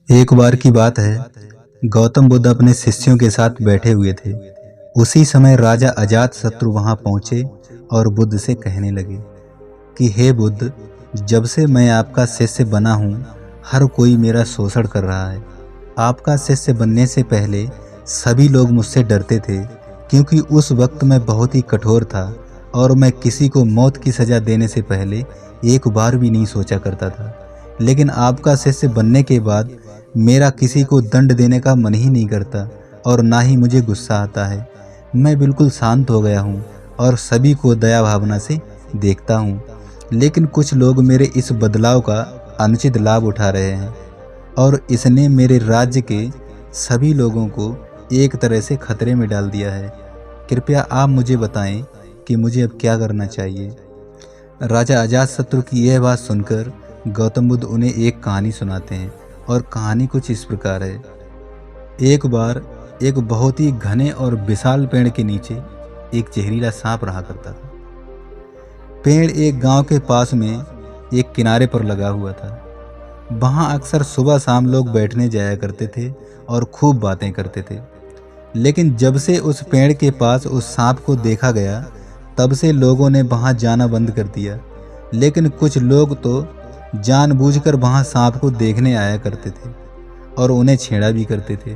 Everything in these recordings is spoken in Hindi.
एक बार की बात है। गौतम बुद्ध अपने शिष्यों के साथ बैठे हुए थे। उसी समय राजा अजातशत्रु वहां पहुंचे और बुद्ध से कहने लगे कि हे बुद्ध, जब से मैं आपका शिष्य बना हूं, हर कोई मेरा शोषण कर रहा है। आपका शिष्य बनने से पहले सभी लोग मुझसे डरते थे, क्योंकि उस वक्त मैं बहुत ही कठोर था और मैं किसी को मौत की सजा देने से पहले एक बार भी नहीं सोचा करता था। लेकिन आपका शिष्य बनने के बाद मेरा किसी को दंड देने का मन ही नहीं करता और ना ही मुझे गुस्सा आता है। मैं बिल्कुल शांत हो गया हूँ और सभी को दया भावना से देखता हूँ। लेकिन कुछ लोग मेरे इस बदलाव का अनुचित लाभ उठा रहे हैं और इसने मेरे राज्य के सभी लोगों को एक तरह से खतरे में डाल दिया है। कृपया आप मुझे बताएं कि मुझे अब क्या करना चाहिए। राजा अजातशत्रु की यह बात सुनकर गौतम बुद्ध उन्हें एक कहानी सुनाते हैं और कहानी कुछ इस प्रकार है। एक बार एक बहुत ही घने और विशाल पेड़ के नीचे एक जहरीला सांप रहा करता था। पेड़ एक गांव के पास में एक किनारे पर लगा हुआ था। वहां अक्सर सुबह शाम लोग बैठने जाया करते थे और खूब बातें करते थे। लेकिन जब से उस पेड़ के पास उस सांप को देखा गया, तब से लोगों ने वहां जाना बंद कर दिया। लेकिन कुछ लोग तो जानबूझकर वहां सांप को देखने आया करते थे और उन्हें छेड़ा भी करते थे।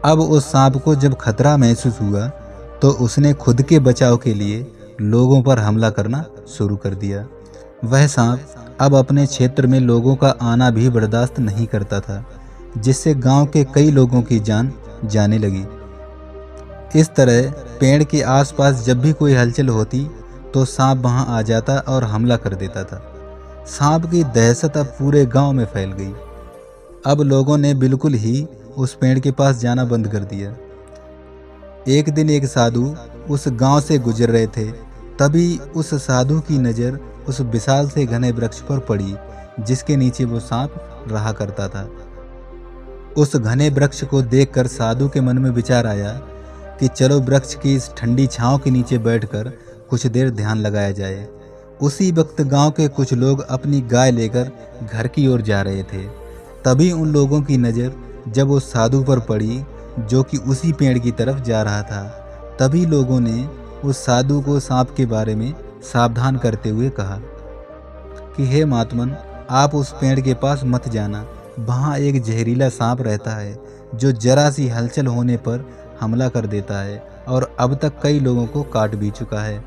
अब उस सांप को जब खतरा महसूस हुआ, तो उसने खुद के बचाव के लिए लोगों पर हमला करना शुरू कर दिया। वह सांप अब अपने क्षेत्र में लोगों का आना भी बर्दाश्त नहीं करता था, जिससे गांव के कई लोगों की जान जाने लगी। इस तरह पेड़ के आसपास जब भी कोई हलचल होती, तो सांप वहां आ जाता और हमला कर देता था। सांप की दहशत अब पूरे गांव में फैल गई। अब लोगों ने बिल्कुल ही उस पेड़ के पास जाना बंद कर दिया। एक दिन एक साधु उस गांव से गुजर रहे थे। तभी उस साधु की नज़र उस विशाल से घने वृक्ष पर पड़ी, जिसके नीचे वो सांप रहा करता था। उस घने वृक्ष को देखकर साधु के मन में विचार आया कि चलो वृक्ष की इस ठंडी छांव के नीचे बैठकर कुछ देर ध्यान लगाया जाए। उसी वक्त गांव के कुछ लोग अपनी गाय लेकर घर की ओर जा रहे थे। तभी उन लोगों की नज़र जब उस साधु पर पड़ी, जो कि उसी पेड़ की तरफ जा रहा था। तभी लोगों ने उस साधु को सांप के बारे में सावधान करते हुए कहा कि हे महात्मन, आप उस पेड़ के पास मत जाना। वहाँ एक जहरीला सांप रहता है जो जरा सी हलचल होने पर हमला कर देता है और अब तक कई लोगों को काट भी चुका है।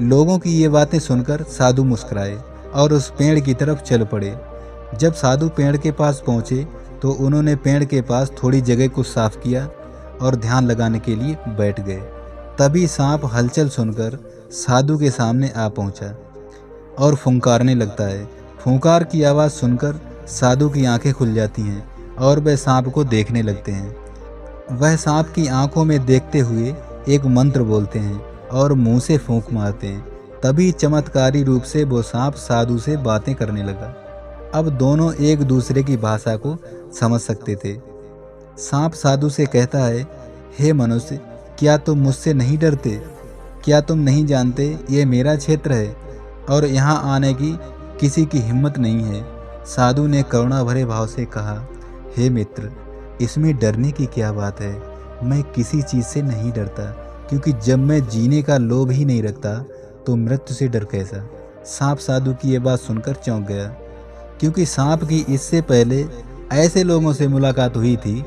लोगों की ये बातें सुनकर साधु मुस्कुराए और उस पेड़ की तरफ चल पड़े। जब साधु पेड़ के पास पहुँचे, तो उन्होंने पेड़ के पास थोड़ी जगह को साफ किया और ध्यान लगाने के लिए बैठ गए। तभी सांप हलचल सुनकर साधु के सामने आ पहुंचा और फुंकारने लगता है। फुंकार की आवाज़ सुनकर साधु की आंखें खुल जाती हैं और वह सांप को देखने लगते हैं। वह सांप की आंखों में देखते हुए एक मंत्र बोलते हैं और मुंह से फूंक मारते हैं। तभी चमत्कारी रूप से वो सांप साधु से बातें करने लगा। अब दोनों एक दूसरे की भाषा को समझ सकते थे। सांप साधु से कहता है, हे मनुष्य, क्या तुम मुझसे नहीं डरते? क्या तुम नहीं जानते ये मेरा क्षेत्र है और यहाँ आने की किसी की हिम्मत नहीं है? साधु ने करुणा भरे भाव से कहा, हे मित्र, इसमें डरने की क्या बात है? मैं किसी चीज़ से नहीं डरता, क्योंकि जब मैं जीने का लोभ ही नहीं रखता, तो मृत्यु से डर कैसा? सांप साधु की ये बात सुनकर चौंक गया, क्योंकि सांप की इससे पहले ऐसे लोगों से मुलाकात हुई थी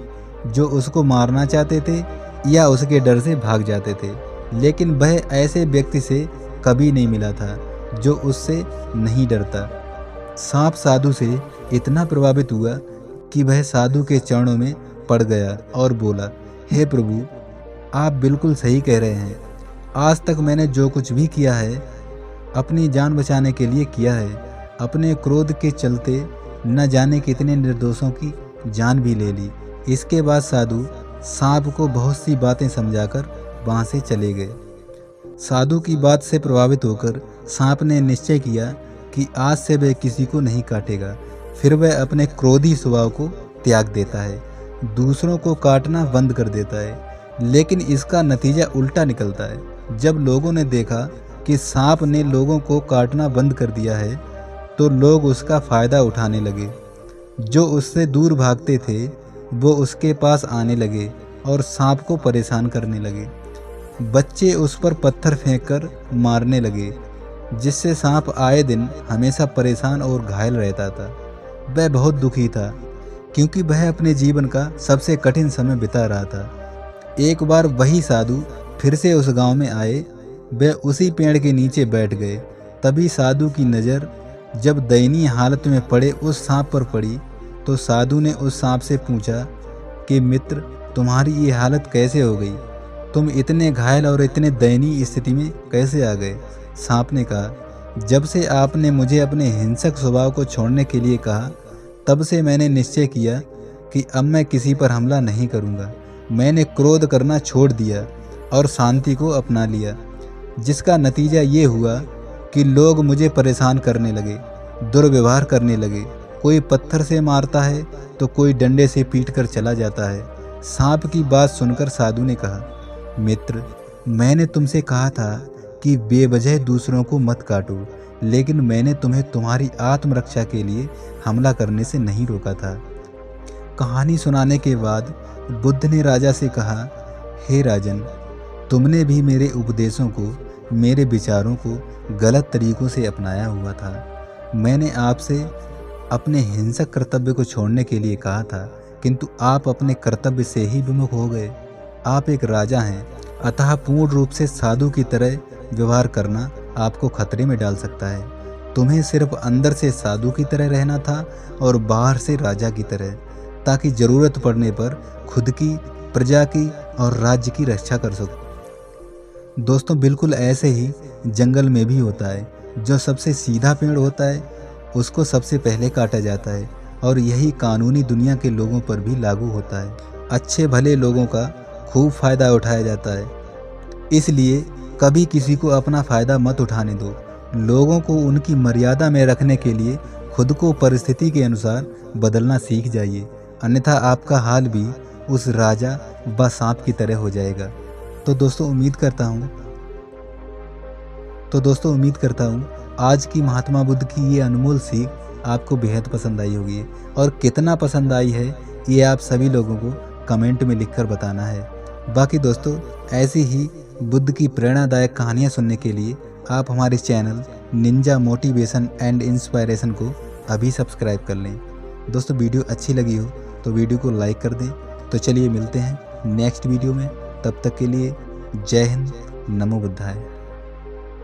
जो उसको मारना चाहते थे या उसके डर से भाग जाते थे, लेकिन वह ऐसे व्यक्ति से कभी नहीं मिला था जो उससे नहीं डरता। सांप साधु से इतना प्रभावित हुआ कि वह साधु के चरणों में पड़ गया और बोला, हे प्रभु, आप बिल्कुल सही कह रहे हैं। आज तक मैंने जो कुछ भी किया है, अपनी जान बचाने के लिए किया है। अपने क्रोध के चलते न जाने कितने निर्दोषों की जान भी ले ली। इसके बाद साधु सांप को बहुत सी बातें समझाकर वहाँ से चले गए। साधु की बात से प्रभावित होकर सांप ने निश्चय किया कि आज से वह किसी को नहीं काटेगा। फिर वह अपने क्रोधी स्वभाव को त्याग देता है, दूसरों को काटना बंद कर देता है। लेकिन इसका नतीजा उल्टा निकलता है। जब लोगों ने देखा कि सांप ने लोगों को काटना बंद कर दिया है, तो लोग उसका फ़ायदा उठाने लगे जो उससे दूर भागते थे वो उसके पास आने लगे और सांप को परेशान करने लगे। बच्चे उस पर पत्थर फेंककर मारने लगे, जिससे सांप आए दिन हमेशा परेशान और घायल रहता था। वह बहुत दुखी था क्योंकि वह अपने जीवन का सबसे कठिन समय बिता रहा था। एक बार वही साधु फिर से उस गांव में आए। वह उसी पेड़ के नीचे बैठ गए। तभी साधु की नज़र जब दयनीय हालत में पड़े उस सांप पर पड़ी तो साधु ने उस सांप से पूछा कि मित्र, तुम्हारी ये हालत कैसे हो गई? तुम इतने घायल और इतने दयनीय स्थिति में कैसे आ गए? सांप ने कहा, जब से आपने मुझे अपने हिंसक स्वभाव को छोड़ने के लिए कहा, तब से मैंने निश्चय किया कि अब मैं किसी पर हमला नहीं करूँगा। मैंने क्रोध करना छोड़ दिया और शांति को अपना लिया, जिसका नतीजा ये हुआ कि लोग मुझे परेशान करने लगे, दुर्व्यवहार करने लगे। कोई पत्थर से मारता है तो कोई डंडे से पीट कर चला जाता है। सांप की बात सुनकर साधु ने कहा, मित्र, मैंने तुमसे कहा था कि बेवजह दूसरों को मत काटो, लेकिन मैंने तुम्हें तुम्हारी आत्मरक्षा के लिए हमला करने से नहीं रोका था। कहानी सुनाने के बाद बुद्ध ने राजा से कहा, हे राजन, तुमने भी मेरे उपदेशों को, मेरे विचारों को गलत तरीकों से अपनाया हुआ था। मैंने आपसे अपने हिंसक कर्तव्य को छोड़ने के लिए कहा था, किंतु आप अपने कर्तव्य से ही विमुख हो गए। आप एक राजा हैं, अतः पूर्ण रूप से साधु की तरह व्यवहार करना आपको खतरे में डाल सकता है। तुम्हें सिर्फ अंदर से साधु की तरह रहना था और बाहर से राजा की तरह, ताकि ज़रूरत पड़ने पर खुद की, प्रजा की और राज्य की रक्षा कर सको। दोस्तों, बिल्कुल ऐसे ही जंगल में भी होता है। जो सबसे सीधा पेड़ होता है उसको सबसे पहले काटा जाता है, और यही कानूनी दुनिया के लोगों पर भी लागू होता है। अच्छे भले लोगों का खूब फ़ायदा उठाया जाता है, इसलिए कभी किसी को अपना फ़ायदा मत उठाने दो। लोगों को उनकी मर्यादा में रखने के लिए खुद को परिस्थिति के अनुसार बदलना सीख जाइए, अन्यथा आपका हाल भी उस राजा व सांप की तरह हो जाएगा। तो दोस्तों उम्मीद करता हूँ आज की महात्मा बुद्ध की ये अनमोल सीख आपको बेहद पसंद आई होगी, और कितना पसंद आई है ये आप सभी लोगों को कमेंट में लिखकर बताना है। बाकी दोस्तों, ऐसी ही बुद्ध की प्रेरणादायक कहानियाँ सुनने के लिए आप हमारे channel Ninja motivation and inspiration को अभी सब्सक्राइब कर लें। दोस्तों, वीडियो अच्छी लगी हो तो वीडियो को लाइक कर दें। तो चलिए मिलते हैं नेक्स्ट वीडियो में, तब तक के लिए जय हिंद, नमो बुद्धाय।